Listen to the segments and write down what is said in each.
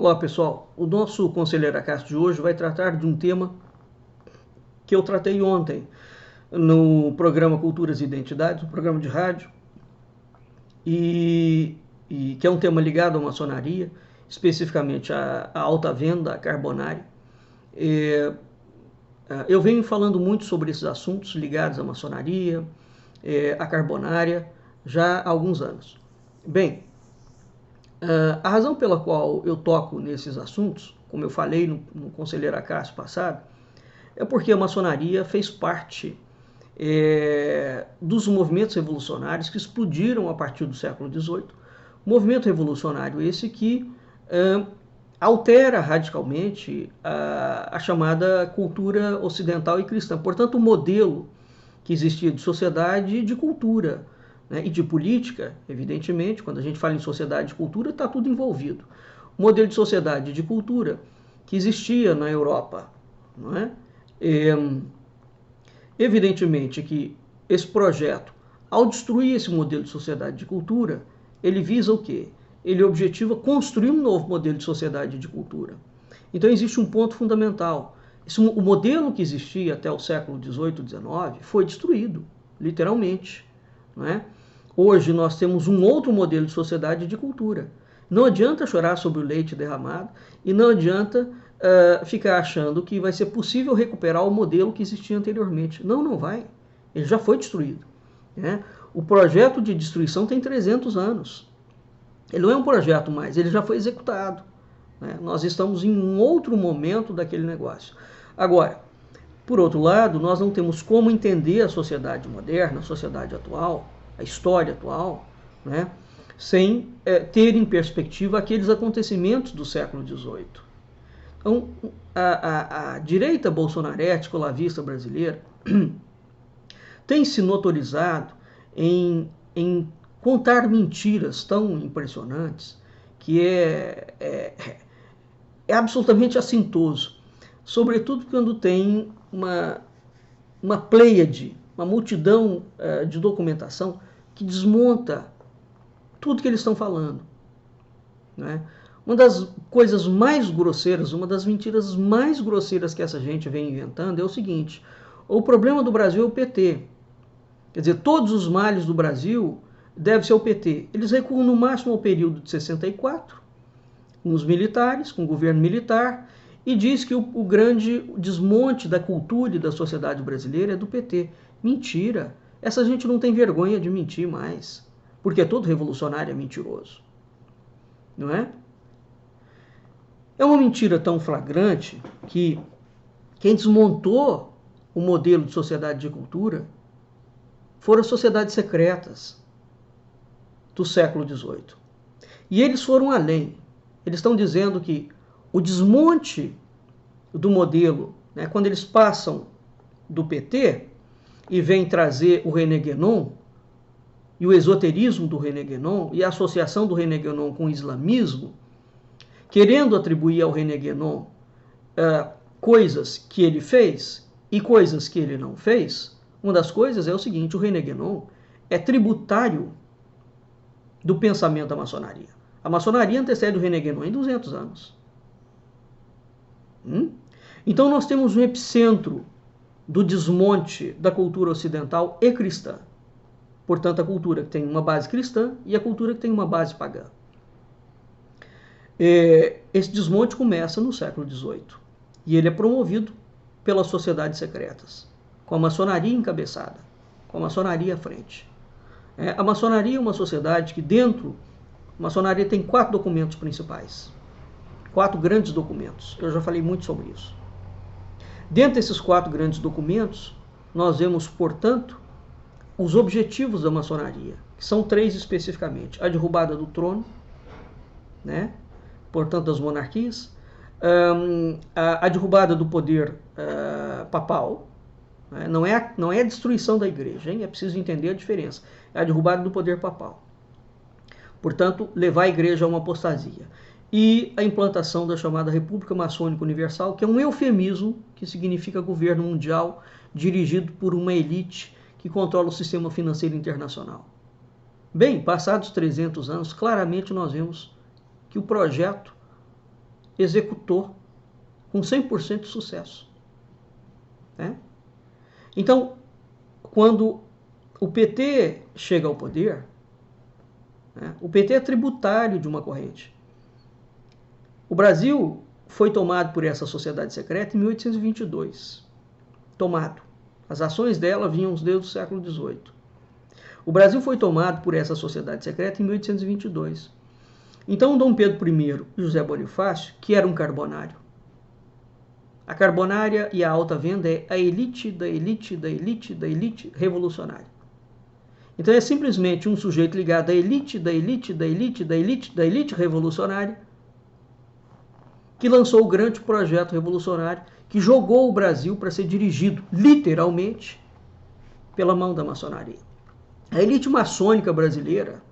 Olá pessoal, o nosso Conselheiro Cast de hoje vai tratar de um tema que eu tratei ontem no programa Culturas e Identidades, um programa de rádio, e que é um tema ligado à maçonaria, especificamente à alta venda, à carbonária. Eu venho falando muito sobre esses assuntos ligados à maçonaria, à carbonária, já há alguns anos. Bem, a razão pela qual eu toco nesses assuntos, como eu falei no Conselheiro Acácio passado, é porque a maçonaria fez parte dos movimentos revolucionários que explodiram a partir do século XVIII. Movimento revolucionário esse que altera radicalmente a chamada cultura ocidental e cristã. Portanto, o modelo que existia de sociedade e de cultura, né, e de política, evidentemente, quando a gente fala em sociedade e cultura, está tudo envolvido. O modelo de sociedade e de cultura que existia na Europa, não é? Evidentemente que esse projeto, ao destruir esse modelo de sociedade e de cultura, ele visa o quê? Ele objetiva construir um novo modelo de sociedade e de cultura. Então existe um ponto fundamental. O modelo que existia até o século XVIII, XIX foi destruído, literalmente. Não é? Hoje nós temos um outro modelo de sociedade e de cultura. Não adianta chorar sobre o leite derramado e não adianta ficar achando que vai ser possível recuperar o modelo que existia anteriormente. Não, não vai. Ele já foi destruído. Né? O projeto de destruição tem 300 anos. Ele não é um projeto mais, ele já foi executado. Né? Nós estamos em um outro momento daquele negócio. Agora, por outro lado, nós não temos como entender a sociedade moderna, a sociedade atual, a história atual, né, sem ter em perspectiva aqueles acontecimentos do século XVIII. Então, a direita bolsonarete, colavista brasileira, tem se notorizado em contar mentiras tão impressionantes que é absolutamente assintoso, sobretudo quando tem uma pleiade, uma multidão de documentação que desmonta tudo que eles estão falando. Né? Uma das coisas mais grosseiras, uma das mentiras mais grosseiras que essa gente vem inventando é o seguinte: o problema do Brasil é o PT. Quer dizer, todos os males do Brasil devem ser o PT. Eles recuam no máximo ao período de 64, com os militares, com o governo militar, e diz que o grande desmonte da cultura e da sociedade brasileira é do PT. Mentira! Essa gente não tem vergonha de mentir mais, porque todo revolucionário é mentiroso. Não é? É uma mentira tão flagrante que quem desmontou o modelo de sociedade de cultura foram as sociedades secretas do século XVIII. E eles foram além. Eles estão dizendo que o desmonte do modelo, né, quando eles passam do PT e vêm trazer o René Guénon e o esoterismo do René Guénon e a associação do René Guénon com o islamismo, querendo atribuir ao René Guénon coisas que ele fez e coisas que ele não fez, uma das coisas é o seguinte: o René Guénon é tributário do pensamento da maçonaria. A maçonaria antecede o René Guénon em 200 anos. Então nós temos um epicentro do desmonte da cultura ocidental e cristã. Portanto, a cultura que tem uma base cristã e a cultura que tem uma base pagã. Esse desmonte começa no século XVIII e ele é promovido pelas sociedades secretas, com a maçonaria encabeçada, com a maçonaria à frente. A maçonaria é uma sociedade que dentro, a maçonaria tem 4 documentos principais, 4 grandes documentos. Eu já falei muito sobre isso. Dentro desses 4 grandes documentos, nós vemos, portanto, os objetivos da maçonaria, que são 3 especificamente: a derrubada do trono, né? Portanto, das monarquias, a derrubada do poder papal, né? Não é a destruição da igreja, hein? É preciso entender a diferença. É a derrubada do poder papal. Portanto, levar a igreja a uma apostasia. E a implantação da chamada República Maçônica Universal, que é um eufemismo que significa governo mundial dirigido por uma elite que controla o sistema financeiro internacional. Bem, passados 300 anos, claramente nós vemos que o projeto executou com 100% de sucesso. Né? Então, quando o PT chega ao poder, né, o PT é tributário de uma corrente. O Brasil foi tomado por essa sociedade secreta em 1822. Tomado. As ações dela vinham desde o século XVIII. O Brasil foi tomado por essa sociedade secreta em 1822. Então, Dom Pedro I e José Bonifácio, que era um carbonário. A carbonária e a alta venda é a elite da elite da elite da elite revolucionária. Então é simplesmente um sujeito ligado à elite da elite da elite da elite da elite revolucionária que lançou o grande projeto revolucionário que jogou o Brasil para ser dirigido, literalmente, pela mão da maçonaria. A elite maçônica brasileira,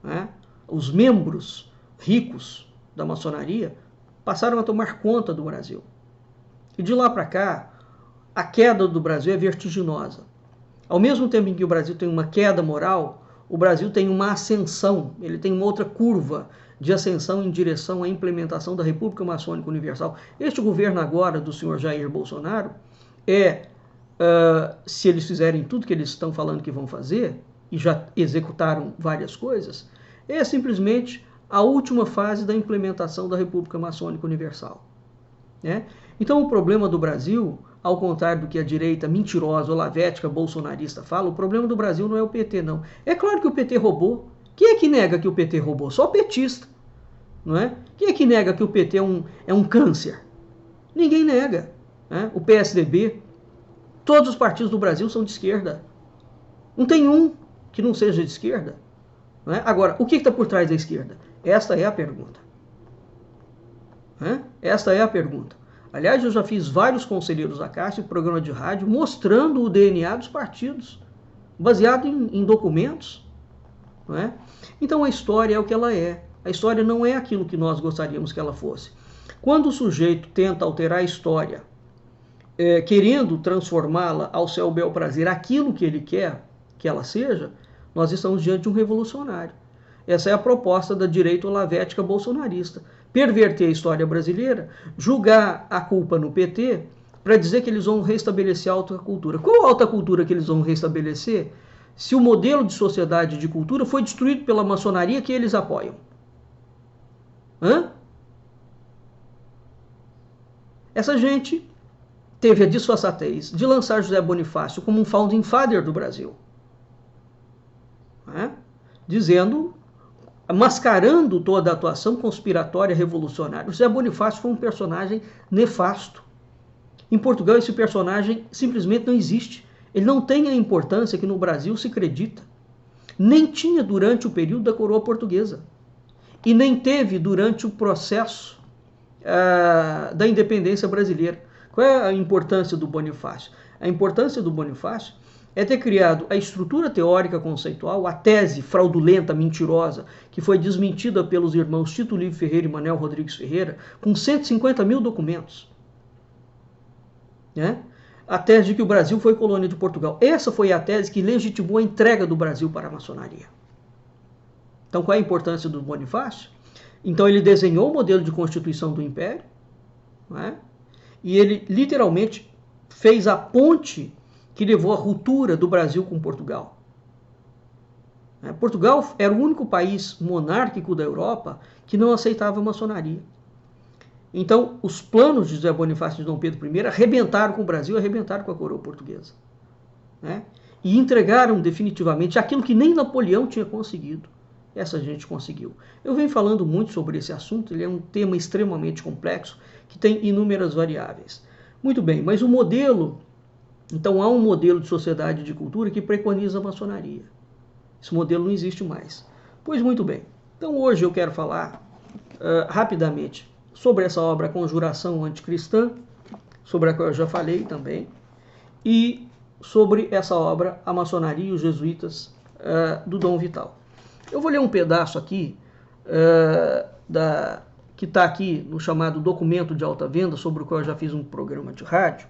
né, os membros ricos da maçonaria, passaram a tomar conta do Brasil. E de lá para cá, a queda do Brasil é vertiginosa. Ao mesmo tempo em que o Brasil tem uma queda moral, o Brasil tem uma ascensão, ele tem uma outra curva de ascensão em direção à implementação da República Maçônica Universal. Este governo agora do senhor Jair Bolsonaro se eles fizerem tudo que eles estão falando que vão fazer, e já executaram várias coisas, é simplesmente a última fase da implementação da República Maçônica Universal. Né? Então o problema do Brasil, ao contrário do que a direita mentirosa, olavética, bolsonarista fala, o problema do Brasil não é o PT, não. É claro que o PT roubou. Quem é que nega que o PT roubou? Só petista. Não é? Quem é que nega que o PT é um câncer? Ninguém nega. Né? O PSDB, todos os partidos do Brasil são de esquerda. Não tem um que não seja de esquerda. Não é? Agora, o que está por trás da esquerda? Esta é a pergunta. Esta é a pergunta. Aliás, eu já fiz vários conselheiros da Caixa, programa de rádio, mostrando o DNA dos partidos, baseado em documentos. Não é? Então a história é o que ela é. A história não é aquilo que nós gostaríamos que ela fosse. Quando o sujeito tenta alterar a história, querendo transformá-la ao seu bel prazer, aquilo que ele quer que ela seja, nós estamos diante de um revolucionário. Essa é a proposta da direita olavética bolsonarista. Perverter a história brasileira, julgar a culpa no PT, para dizer que eles vão restabelecer a alta cultura. Qual alta cultura que eles vão restabelecer se o modelo de sociedade de cultura foi destruído pela maçonaria que eles apoiam? Essa gente teve a disfarçatez de lançar José Bonifácio como um founding father do Brasil. Dizendo, mascarando toda a atuação conspiratória revolucionária. José Bonifácio foi um personagem nefasto. Em Portugal, esse personagem simplesmente não existe. Ele não tem a importância que no Brasil se acredita. Nem tinha durante o período da coroa portuguesa. E nem teve durante o processo da independência brasileira. Qual é a importância do Bonifácio? A importância do Bonifácio é ter criado a estrutura teórica conceitual, a tese fraudulenta, mentirosa, que foi desmentida pelos irmãos Tito Livre Ferreira e Manuel Rodrigues Ferreira, com 150 mil documentos. A tese de que o Brasil foi colônia de Portugal. Essa foi a tese que legitimou a entrega do Brasil para a maçonaria. Então, qual é a importância do Bonifácio? Então, ele desenhou o modelo de constituição do Império, e ele literalmente fez a ponte que levou à ruptura do Brasil com Portugal. Portugal era o único país monárquico da Europa que não aceitava a maçonaria. Então, os planos de José Bonifácio de Dom Pedro I arrebentaram com o Brasil, arrebentaram com a coroa portuguesa. E entregaram definitivamente aquilo que nem Napoleão tinha conseguido. Essa gente conseguiu. Eu venho falando muito sobre esse assunto, ele é um tema extremamente complexo, que tem inúmeras variáveis. Muito bem, mas o modelo... Então há um modelo de sociedade e de cultura que preconiza a maçonaria. Esse modelo não existe mais. Pois muito bem. Então hoje eu quero falar rapidamente sobre essa obra Conjuração Anticristã, sobre a qual eu já falei também, e sobre essa obra A Maçonaria e os Jesuítas, do Dom Vital. Eu vou ler um pedaço aqui, que está aqui no chamado Documento de Alta Venda, sobre o qual eu já fiz um programa de rádio,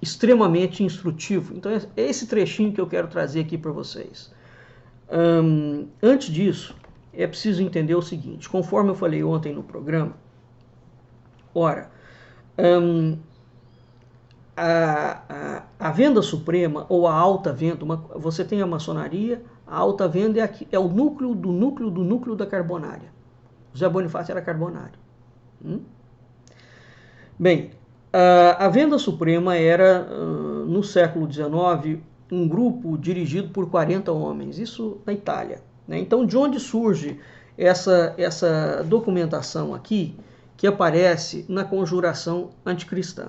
extremamente instrutivo. Então é esse trechinho que eu quero trazer aqui para vocês. Antes disso, é preciso entender o seguinte, conforme eu falei ontem no programa, ora, a venda suprema ou a alta venda, você tem a maçonaria, a alta venda é o núcleo do núcleo do núcleo da carbonária. José Bonifácio era carbonário. Bem, a venda suprema era, no século XIX, um grupo dirigido por 40 homens, isso na Itália. Né? Então, de onde surge essa documentação aqui, que aparece na conjuração anticristã?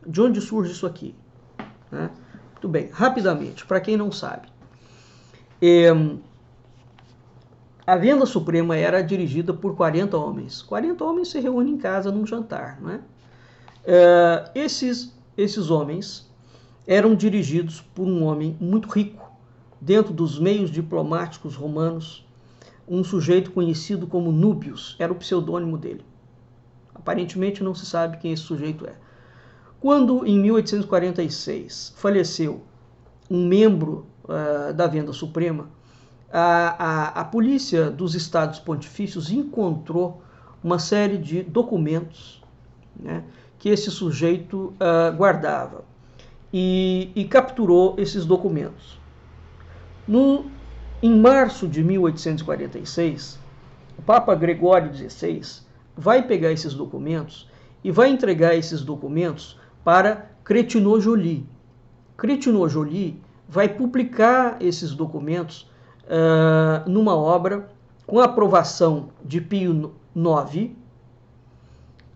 De onde surge isso aqui? Né? Muito bem, rapidamente, para quem não sabe. A venda suprema era dirigida por 40 homens. 40 homens se reúnem em casa num jantar. Né? Esses homens eram dirigidos por um homem muito rico, dentro dos meios diplomáticos romanos, um sujeito conhecido como Núbius, era o pseudônimo dele. Aparentemente não se sabe quem esse sujeito é. Quando, em 1846, faleceu um membro da Venda Suprema, a polícia dos Estados Pontifícios encontrou uma série de documentos, né, que esse sujeito guardava e capturou esses documentos. Em março de 1846, o Papa Gregório XVI vai pegar esses documentos e vai entregar esses documentos para Crétinaux Joly. Crétinaux Joly vai publicar esses documentos numa obra com a aprovação de Pio IX.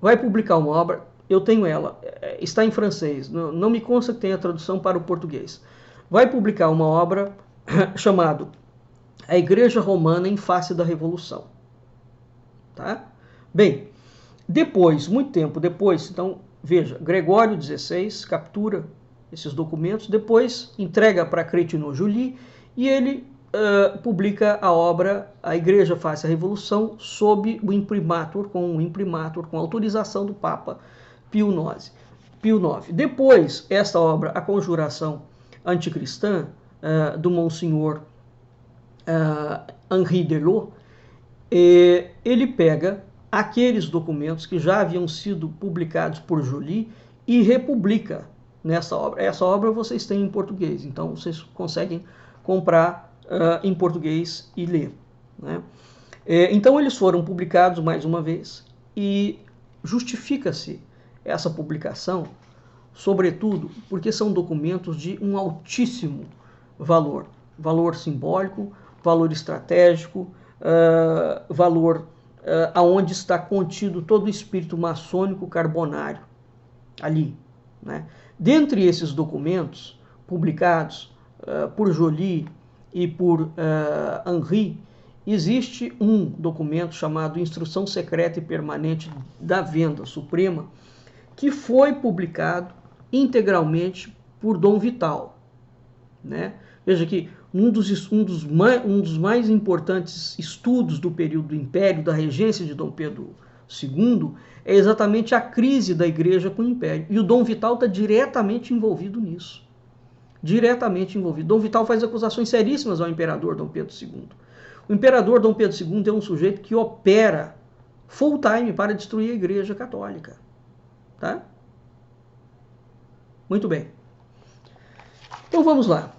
Vai publicar uma obra, eu tenho ela, está em francês, não me consta que tenha tradução para o português. Vai publicar uma obra chamada A Igreja Romana em Face da Revolução. Tá? Bem, depois, muito tempo depois, então, veja, Gregório XVI captura esses documentos, depois entrega para Crétinaux Joly e ele publica a obra A Igreja Face à Revolução sob o imprimatur, com autorização do Papa Pio IX. Depois, esta obra, A Conjuração Anticristã, do Monsenhor Henri Delot, ele pega aqueles documentos que já haviam sido publicados por Joly e republica nessa obra. Essa obra vocês têm em português, então vocês conseguem comprar em português e ler. Né? Então eles foram publicados mais uma vez e justifica-se essa publicação, sobretudo porque são documentos de um altíssimo valor. Valor simbólico, valor estratégico, valor aonde está contido todo o espírito maçônico carbonário ali. Né? Dentre esses documentos publicados por Joly e por Henri, existe um documento chamado Instrução Secreta e Permanente da Venda Suprema, que foi publicado integralmente por Dom Vital. Né? Veja que um dos mais importantes estudos do período do Império, da regência de Dom Pedro II, é exatamente a crise da Igreja com o Império. E o Dom Vital está diretamente envolvido nisso. Diretamente envolvido. Dom Vital faz acusações seríssimas ao imperador Dom Pedro II. O imperador Dom Pedro II é um sujeito que opera full time para destruir a Igreja Católica. Tá? Muito bem. Então vamos lá.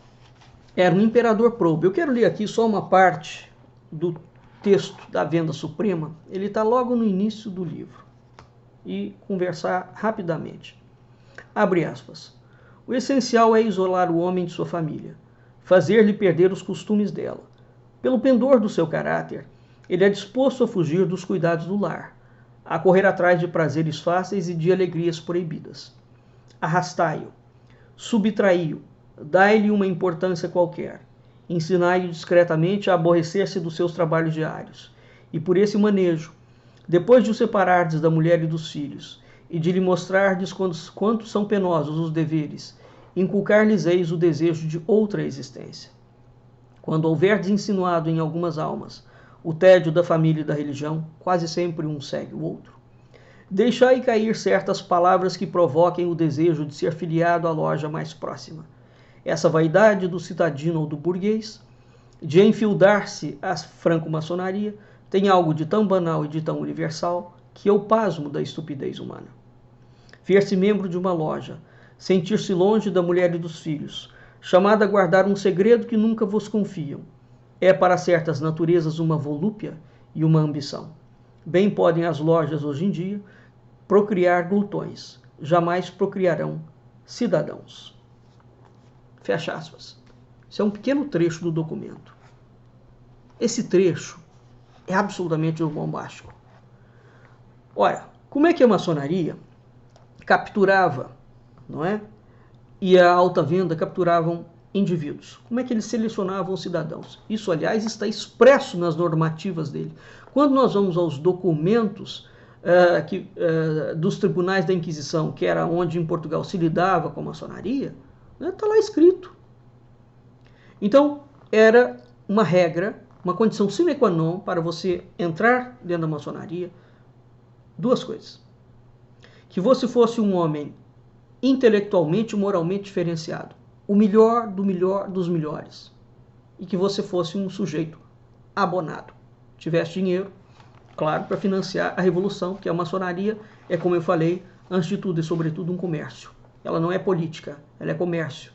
Era um imperador probo. Eu quero ler aqui só uma parte do texto da Venda Suprema. Ele está logo no início do livro. E conversar rapidamente. Abre aspas. O essencial é isolar o homem de sua família, fazer-lhe perder os costumes dela. Pelo pendor do seu caráter, ele é disposto a fugir dos cuidados do lar, a correr atrás de prazeres fáceis e de alegrias proibidas. Arrastai-o, subtraí-o, dai-lhe uma importância qualquer, ensinai-o discretamente a aborrecer-se dos seus trabalhos diários, e por esse manejo, depois de o separardes da mulher e dos filhos, e de lhe mostrardes quanto são penosos os deveres, inculcar-lhes-eis o desejo de outra existência. Quando houverdes insinuado em algumas almas o tédio da família e da religião, quase sempre um segue o outro. Deixai cair certas palavras que provoquem o desejo de ser filiado à loja mais próxima. Essa vaidade do cidadino ou do burguês, de enfildar-se à franco-maçonaria, tem algo de tão banal e de tão universal que eu pasmo da estupidez humana. Ver-se membro de uma loja, sentir-se longe da mulher e dos filhos, chamado a guardar um segredo que nunca vos confiam, é para certas naturezas uma volúpia e uma ambição. Bem podem as lojas hoje em dia procriar glutões, jamais procriarão cidadãos. Fecha aspas. Isso é um pequeno trecho do documento. Esse trecho é absolutamente bombástico. Ora, como é que a maçonaria capturava, não é? E a alta venda capturavam indivíduos? Como é que eles selecionavam os cidadãos? Isso, aliás, está expresso nas normativas dele. Quando nós vamos aos documentos dos tribunais da Inquisição, que era onde em Portugal se lidava com a maçonaria, está lá escrito. Então, era uma regra, uma condição sine qua non para você entrar dentro da maçonaria, duas coisas. Que você fosse um homem intelectualmente e moralmente diferenciado, o melhor dos melhores, e que você fosse um sujeito abonado, tivesse dinheiro, claro, para financiar a revolução, porque a maçonaria é, como eu falei, antes de tudo e sobretudo um comércio. Ela não é política, ela é comércio.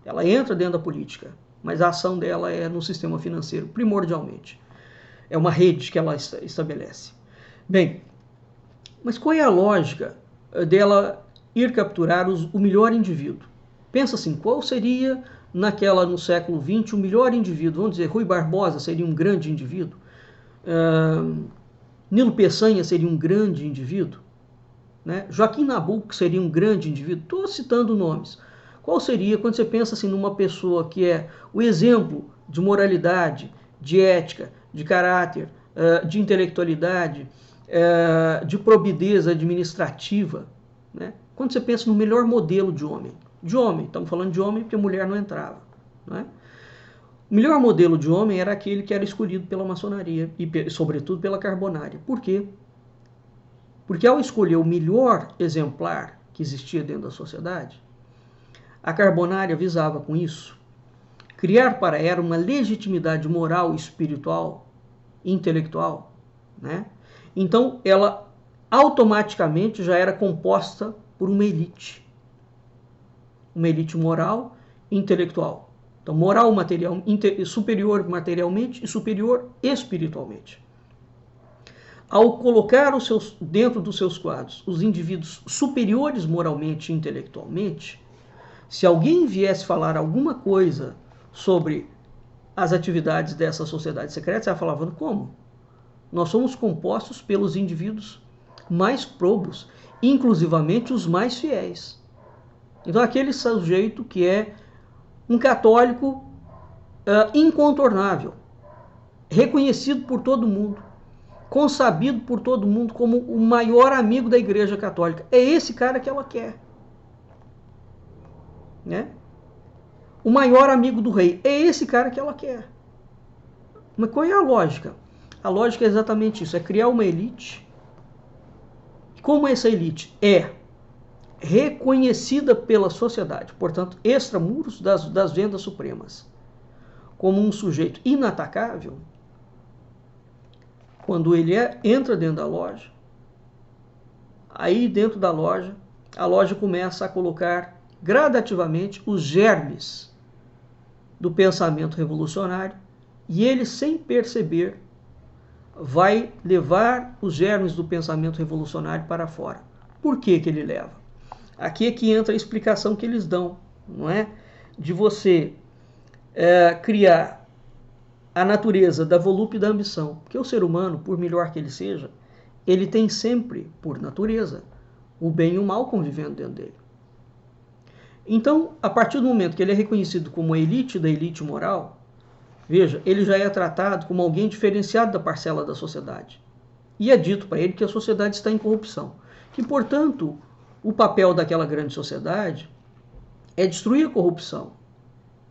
Ela entra dentro da política, mas a ação dela é no sistema financeiro, primordialmente. É uma rede que ela estabelece. Bem, mas qual é a lógica dela ir capturar o melhor indivíduo? Pensa assim, qual seria no século XX o melhor indivíduo? Vamos dizer, Rui Barbosa seria um grande indivíduo? Nilo Peçanha seria um grande indivíduo? Né? Joaquim Nabuco seria um grande indivíduo? Estou citando nomes. Qual seria, quando você pensa assim, numa pessoa que é o exemplo de moralidade, de ética, de caráter, de intelectualidade, de probidez administrativa, né? Quando você pensa no melhor modelo de homem, estamos falando de homem porque a mulher não entrava, não é? O melhor modelo de homem era aquele que era escolhido pela maçonaria e, sobretudo, pela carbonária. Por quê? Porque ao escolher o melhor exemplar que existia dentro da sociedade, a carbonária visava com isso criar para ela uma legitimidade moral, espiritual, intelectual, né? Então, ela automaticamente já era composta por uma elite moral e intelectual. Então, moral material, superior materialmente e superior espiritualmente. Ao colocar dentro dos seus quadros os indivíduos superiores moralmente e intelectualmente, se alguém viesse falar alguma coisa sobre as atividades dessa sociedade secreta, você vai falar, como? Nós somos compostos pelos indivíduos mais probos, inclusivamente os mais fiéis. Então, aquele sujeito que é um católico incontornável, reconhecido por todo mundo, consabido por todo mundo como o maior amigo da Igreja Católica. É esse cara que ela quer. Né? O maior amigo do rei. É esse cara que ela quer. Mas qual é a lógica? A lógica é exatamente isso. É criar uma elite. Como essa elite é reconhecida pela sociedade, portanto, extramuros das vendas supremas, como um sujeito inatacável, quando ele entra dentro da loja, aí dentro da loja, a loja começa a colocar gradativamente os germes do pensamento revolucionário e ele, sem perceber, vai levar os germes do pensamento revolucionário para fora. Por que que ele leva? Aqui é que entra a explicação que eles dão, não é? De você criar a natureza da volúpia e da ambição. Porque o ser humano, por melhor que ele seja, ele tem sempre, por natureza, o bem e o mal convivendo dentro dele. Então, a partir do momento que ele é reconhecido como a elite da elite moral, veja, ele já é tratado como alguém diferenciado da parcela da sociedade. E é dito para ele que a sociedade está em corrupção. Que, portanto, o papel daquela grande sociedade é destruir a corrupção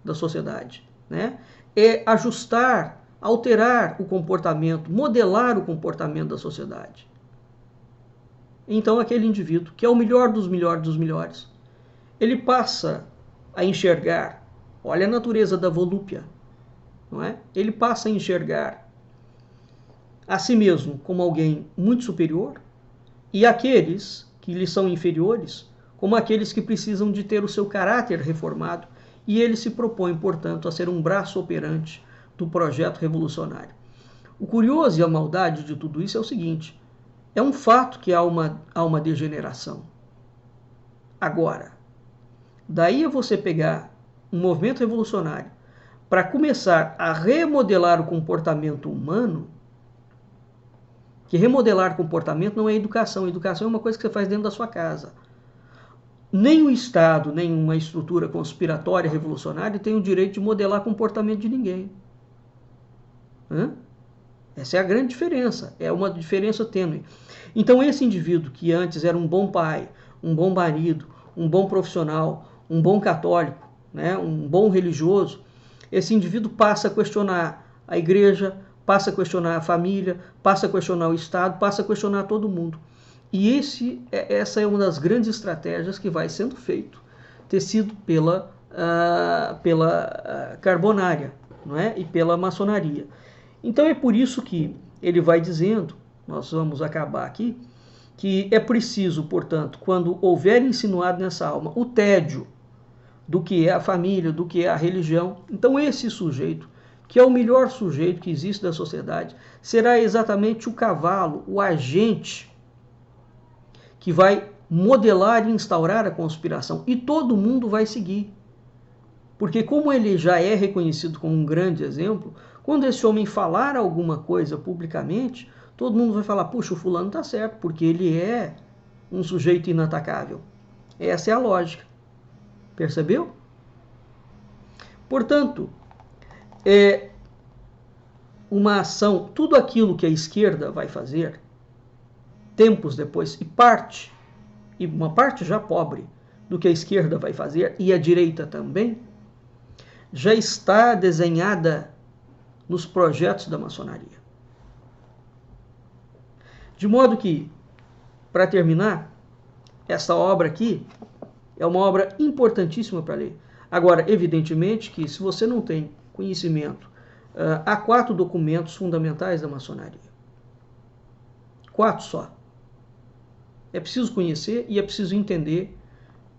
da sociedade, né? É ajustar, alterar o comportamento, modelar o comportamento da sociedade. Então, aquele indivíduo, que é o melhor dos melhores, ele passa a enxergar, olha a natureza da volúpia, não é? Ele passa a enxergar a si mesmo como alguém muito superior e aqueles que lhe são inferiores como aqueles que precisam de ter o seu caráter reformado, e ele se propõe, portanto, a ser um braço operante do projeto revolucionário. O curioso e a maldade de tudo isso é o seguinte: é um fato que há uma degeneração. Agora, daí a você pegar um movimento revolucionário para começar a remodelar o comportamento humano, que remodelar comportamento não é educação. Educação é uma coisa que você faz dentro da sua casa. Nem o Estado, nem uma estrutura conspiratória revolucionária tem o direito de modelar comportamento de ninguém. Essa é a grande diferença, é uma diferença tênue. Então esse indivíduo que antes era um bom pai, um bom marido, um bom profissional, um bom católico, né, um bom religioso, esse indivíduo passa a questionar a igreja, passa a questionar a família, passa a questionar o Estado, passa a questionar todo mundo. E essa é uma das grandes estratégias que vai sendo feito, tecido pela carbonária, não é? E pela maçonaria. Então é por isso que ele vai dizendo, nós vamos acabar aqui, que é preciso, portanto, quando houver insinuado nessa alma o tédio do que é a família, do que é a religião, então esse sujeito, que é o melhor sujeito que existe da sociedade, será exatamente o cavalo, o agente que vai modelar e instaurar a conspiração. E todo mundo vai seguir. Porque como ele já é reconhecido como um grande exemplo, quando esse homem falar alguma coisa publicamente, todo mundo vai falar, puxa, o fulano está certo, porque ele é um sujeito inatacável. Essa é a lógica. Percebeu? Portanto, uma ação, tudo aquilo que a esquerda vai fazer, tempos depois, e uma parte já pobre do que a esquerda vai fazer, e a direita também, já está desenhada nos projetos da maçonaria. De modo que, para terminar, essa obra aqui é uma obra importantíssima para ler. Agora, evidentemente que se você não tem conhecimento, há 4 documentos fundamentais da maçonaria. 4 só. É preciso conhecer e é preciso entender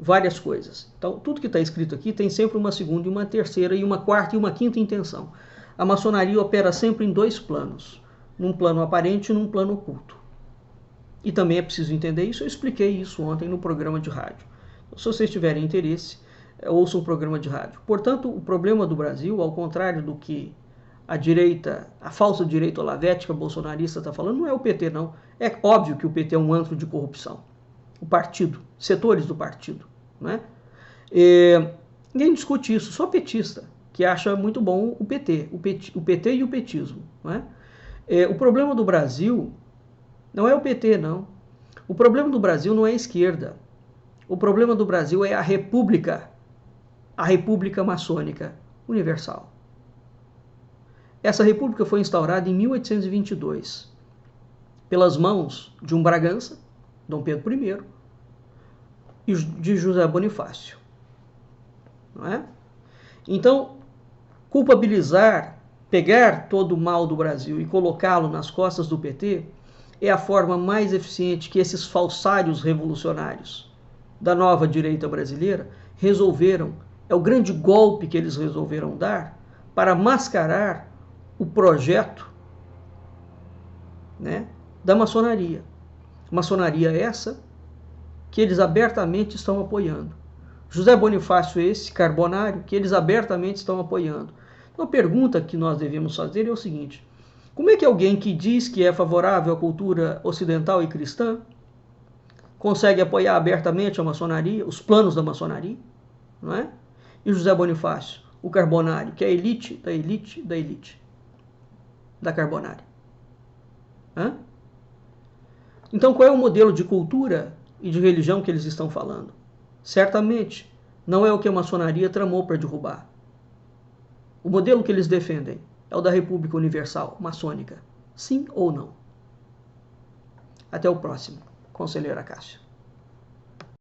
várias coisas. Então, tudo que está escrito aqui tem sempre uma segunda e uma terceira e uma quarta e uma quinta intenção. A maçonaria opera sempre em 2 planos, num plano aparente e num plano oculto. E também é preciso entender isso, eu expliquei isso ontem no programa de rádio. Então, se vocês tiverem interesse, ouçam o programa de rádio. Portanto, o problema do Brasil, ao contrário do que a direita, a falsa direita olavética bolsonarista está falando, não é o PT, não. É óbvio que o PT é um antro de corrupção. O partido, setores do partido. Não é? Ninguém discute isso, só petista, que acha muito bom o PT e o petismo. Não é? O problema do Brasil não é o PT, não. O problema do Brasil não é a esquerda. O problema do Brasil é a República Maçônica Universal. Essa república foi instaurada em 1822, pelas mãos de um Bragança, Dom Pedro I, e de José Bonifácio. Não é? Então, culpabilizar, pegar todo o mal do Brasil e colocá-lo nas costas do PT é a forma mais eficiente que esses falsários revolucionários da nova direita brasileira resolveram, é o grande golpe que eles resolveram dar para mascarar o projeto, né, da maçonaria. Maçonaria essa que eles abertamente estão apoiando. José Bonifácio esse, carbonário, que eles abertamente estão apoiando. Então a pergunta que nós devemos fazer é o seguinte: como é que alguém que diz que é favorável à cultura ocidental e cristã consegue apoiar abertamente a maçonaria, os planos da maçonaria, não é? E José Bonifácio, o carbonário, que é a elite da elite da elite da carbonária. Então, qual é o modelo de cultura e de religião que eles estão falando? Certamente não é o que a maçonaria tramou para derrubar. O modelo que eles defendem é o da República Universal Maçônica. Sim ou não? Até o próximo. Conselheiro Acácio.